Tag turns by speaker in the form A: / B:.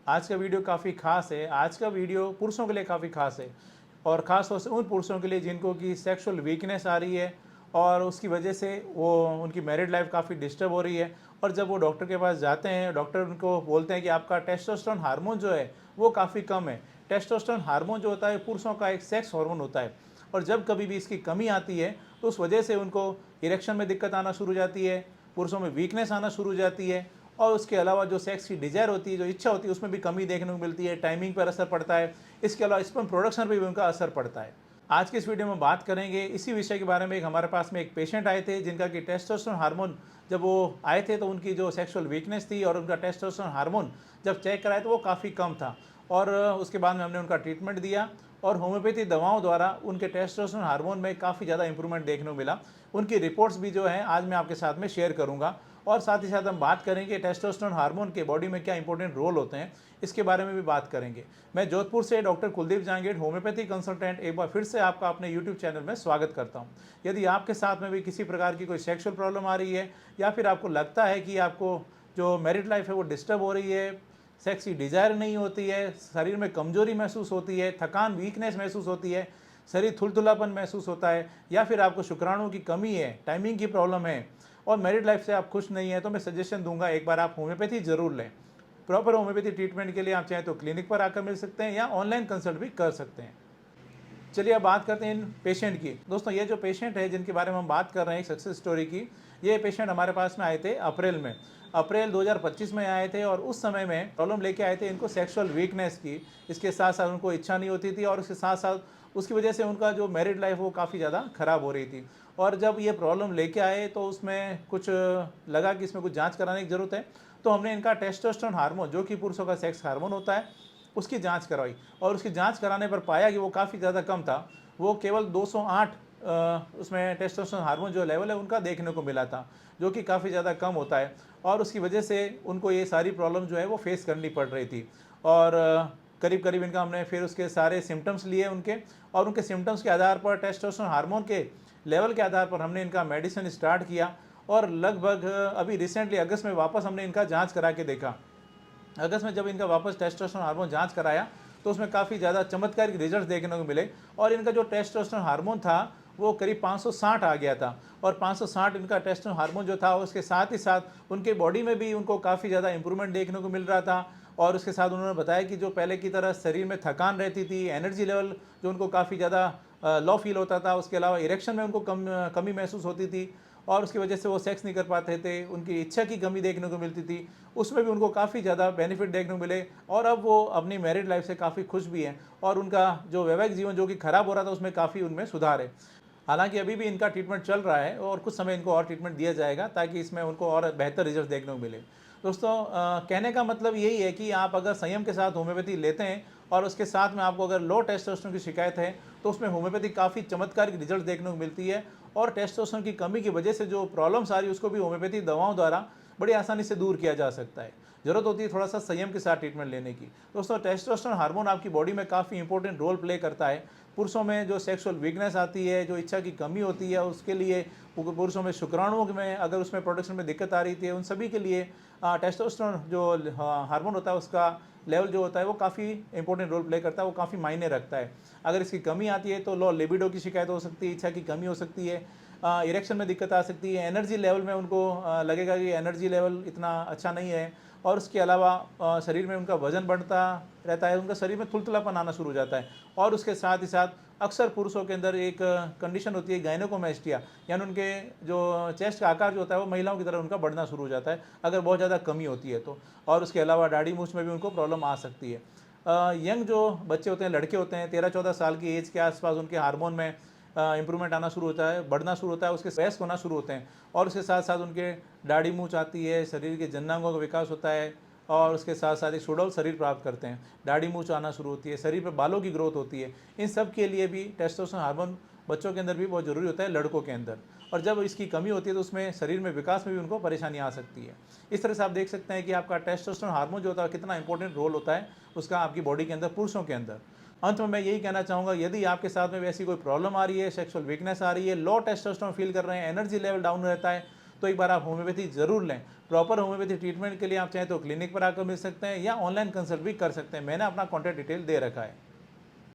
A: आज का वीडियो काफ़ी ख़ास है। आज का वीडियो पुरुषों के लिए काफ़ी ख़ास है और ख़ास तौर से उन पुरुषों के लिए जिनको कि सेक्सुअल वीकनेस आ रही है और उसकी वजह से वो उनकी मैरिड लाइफ काफ़ी डिस्टर्ब हो रही है। और जब वो डॉक्टर के पास जाते हैं, डॉक्टर उनको बोलते हैं कि आपका टेस्टोस्टेरोन हार्मोन जो है वो काफ़ी कम है। टेस्टोस्टेरोन हार्मोन जो होता है पुरुषों का एक सेक्स हार्मोन होता है और जब कभी भी इसकी कमी आती है तो उस वजह से उनको इरेक्शन में दिक्कत आना शुरू हो जाती है, पुरुषों में वीकनेस आना शुरू हो जाती है और उसके अलावा जो सेक्स की डिज़ायर होती है, जो इच्छा होती है, उसमें भी कमी देखने को मिलती है, टाइमिंग पर असर पड़ता है। इसके अलावा स्पर्म प्रोडक्शन पर भी उनका असर पड़ता है। आज की इस वीडियो में बात करेंगे इसी विषय के बारे में। हमारे पास में एक पेशेंट आए थे जिनका कि टेस्टोस्टेरोन हार्मोन जब वो आए थे तो उनकी जो सेक्सुअल वीकनेस थी और उनका टेस्टोस्टेरोन हार्मोन जब चेक कराए तो वो काफ़ी कम था और उसके बाद में हमने उनका ट्रीटमेंट दिया और होम्योपैथी दवाओं द्वारा उनके टेस्टोस्टेरोन हार्मोन में काफ़ी ज़्यादा इंप्रूवमेंट देखने को मिला। उनकी रिपोर्ट्स भी जो है आज मैं आपके साथ में शेयर करूंगा और साथ ही साथ हम बात करेंगे टेस्टोस्टेरोन हार्मोन के बॉडी में क्या इंपॉर्टेंट रोल होते हैं, इसके बारे में भी बात करेंगे। मैं जोधपुर से doctor Kuldeep Jangid, homeopathy consultant, एक बार फिर से आपका अपने यूट्यूब चैनल में स्वागत करता हूं। यदि आपके साथ में भी किसी प्रकार की कोई सेक्सुअल प्रॉब्लम आ रही है या फिर आपको लगता है कि आपको जो मैरिड लाइफ है वो डिस्टर्ब हो रही है, सेक्स की डिज़ायर नहीं होती है, शरीर में कमजोरी महसूस होती है, थकान वीकनेस महसूस होती है, शरीर थुलथुलापन महसूस होता है या फिर आपको शुक्राणुओं की कमी है, टाइमिंग की प्रॉब्लम है और मैरिड लाइफ से आप खुश नहीं है, तो मैं सजेशन दूंगा एक बार आप होम्योपैथी जरूर लें। प्रॉपर होम्योपैथी ट्रीटमेंट के लिए आप चाहें तो क्लिनिक पर आकर मिल सकते हैं या ऑनलाइन कंसल्ट भी कर सकते हैं। चलिए अब बात करते हैं इन पेशेंट की। दोस्तों ये जो पेशेंट है जिनके बारे में हम बात कर रहे हैं सक्सेस स्टोरी की, ये पेशेंट हमारे पास में आए थे अप्रैल 2025 में आए थे और उस समय में प्रॉब्लम लेके आए थे इनको सेक्सुअल वीकनेस की। इसके साथ साथ उनको इच्छा नहीं होती थी और उसके साथ साथ उसकी वजह से उनका जो मैरिड लाइफ वो काफ़ी ज़्यादा ख़राब हो रही थी। और जब ये प्रॉब्लम लेके आए तो उसमें कुछ लगा कि इसमें कुछ जाँच कराने की ज़रूरत है, तो हमने इनका टेस्टोस्टेरोन हार्मोन जो कि पुरुषों का सेक्स हार्मोन होता है उसकी जांच करवाई और उसकी जांच कराने पर पाया कि वो काफ़ी ज़्यादा कम था। वो केवल 208 उसमें टेस्टोस्टेरोन हार्मोन जो लेवल है उनका देखने को मिला था, जो कि काफ़ी ज़्यादा कम होता है और उसकी वजह से उनको ये सारी प्रॉब्लम जो है वो फेस करनी पड़ रही थी। और करीब करीब इनका हमने फिर उसके सारे सिम्टम्स लिए उनके, और उनके सिम्टम्स के आधार पर टेस्टोस्टेरोन हार्मोन के लेवल के आधार पर हमने इनका मेडिसिन स्टार्ट किया और लगभग अभी रिसेंटली अगस्त में वापस हमने इनका जाँच करा के देखा। अगस्त में जब इनका वापस टेस्टोस्टेरोन हार्मोन जांच कराया तो उसमें काफ़ी ज़्यादा चमत्कारिक रिजल्ट देखने को मिले और इनका जो टेस्टोस्टेरोन हार्मोन था वो करीब 560 आ गया था। और 560 इनका टेस्टोस्टेरोन हार्मोन जो था उसके साथ ही साथ उनके बॉडी में भी उनको काफ़ी ज़्यादा इंप्रूवमेंट देखने को मिल रहा था। और उसके साथ उन्होंने बताया कि जो पहले की तरह शरीर में थकान रहती थी, एनर्जी लेवल जो उनको काफ़ी ज़्यादा लो फील होता था, उसके अलावा इरेक्शन में उनको कमी महसूस होती थी और उसकी वजह से वो सेक्स नहीं कर पाते थे, उनकी इच्छा की कमी देखने को मिलती थी, उसमें भी उनको काफ़ी ज़्यादा बेनिफिट देखने को मिले और अब वो अपनी मैरिड लाइफ से काफ़ी खुश भी हैं और उनका जो वैवाहिक जीवन जो कि खराब हो रहा था उसमें काफ़ी उनमें सुधार है। हालांकि अभी भी इनका ट्रीटमेंट चल रहा है और कुछ समय इनको और ट्रीटमेंट दिया जाएगा ताकि इसमें उनको और बेहतर रिजल्ट देखने को मिले। दोस्तों कहने का मतलब यही है कि आप अगर संयम के साथ होम्योपैथी लेते हैं और उसके साथ में आपको अगर लो टेस्टोस्टेरोन की शिकायत है तो उसमें होम्योपैथी काफ़ी चमत्कारिक रिजल्ट देखने को मिलती है और टेस्टोस्टेरोन की कमी की वजह से जो प्रॉब्लम्स आ रही है उसको भी होम्योपैथी दवाओं द्वारा बड़ी आसानी से दूर किया जा सकता है। ज़रूरत होती है थोड़ा सा संयम के साथ ट्रीटमेंट लेने की। दोस्तों टेस्टोस्टेरोन हार्मोन आपकी बॉडी में काफ़ी इंपॉर्टेंट रोल प्ले करता है। पुरुषों में जो सेक्सुअल वीकनेस आती है, जो इच्छा की कमी होती है, उसके लिए पुरुषों में शुक्राणुओं में अगर उसमें प्रोडक्शन में दिक्कत आ रही थी, उन सभी के लिए टेस्टोस्टेरोन जो हार्मोन होता है उसका लेवल जो होता है वो काफ़ी इंपॉर्टेंट रोल प्ले करता है, वो काफ़ी मायने रखता है। अगर इसकी कमी आती है तो लो लिबिडो की शिकायत हो सकती है, इच्छा की कमी हो सकती है, इरेक्शन में दिक्कत आ सकती है, एनर्जी लेवल में उनको लगेगा कि एनर्जी लेवल इतना अच्छा नहीं है और उसके अलावा शरीर में उनका वजन बढ़ता रहता है, उनका शरीर में थुलथुलापन आना शुरू हो जाता है और उसके साथ ही साथ अक्सर पुरुषों के अंदर एक कंडीशन होती है गायनेकोमेस्टिया, यानी उनके जो चेस्ट का आकार जो होता है वो महिलाओं की तरह उनका बढ़ना शुरू हो जाता है अगर बहुत ज़्यादा कमी होती है तो। और उसके अलावा दाढ़ी मूंछ में भी उनको प्रॉब्लम आ सकती है। यंग जो बच्चे होते हैं, लड़के होते हैं, 13-14 साल की एज के आसपास उनके हार्मोन में इंप्रूवमेंट आना शुरू होता है, बढ़ना शुरू होता है, उसके वयस्क होना शुरू होते हैं और उसके साथ साथ उनके दाढ़ी मूंछ आती है, शरीर के जननांगों का विकास होता है और उसके साथ साथ एक सुडौल शरीर प्राप्त करते हैं, दाढ़ी मूंछ आना शुरू होती है, शरीर पर बालों की ग्रोथ होती है। इन सब के लिए भी टेस्टोस्टेरोन हार्मोन बच्चों के अंदर भी बहुत ज़रूरी होता है, लड़कों के अंदर। और जब इसकी कमी होती है तो उसमें शरीर में विकास में भी उनको परेशानी आ सकती है। इस तरह से आप देख सकते हैं कि आपका टेस्टोस्टेरोन हार्मोन जो होता है कितना इंपॉर्टेंट रोल होता है उसका आपकी बॉडी के अंदर, पुरुषों के अंदर। अंत में मैं यही कहना चाहूँगा, यदि आपके साथ में वैसी कोई प्रॉब्लम आ रही है, सेक्सुअल वीकनेस आ रही है, लो टेस्टोस्टेरोन फील कर रहे हैं, एनर्जी लेवल डाउन रहता है, तो एक बार आप होम्योपैथी ज़रूर लें। प्रॉपर होम्योपैथी ट्रीटमेंट के लिए आप चाहें तो क्लिनिक पर आकर मिल सकते हैं या ऑनलाइन कंसल्ट भी कर सकते हैं। मैंने अपना कॉन्टैक्ट डिटेल दे रखा है।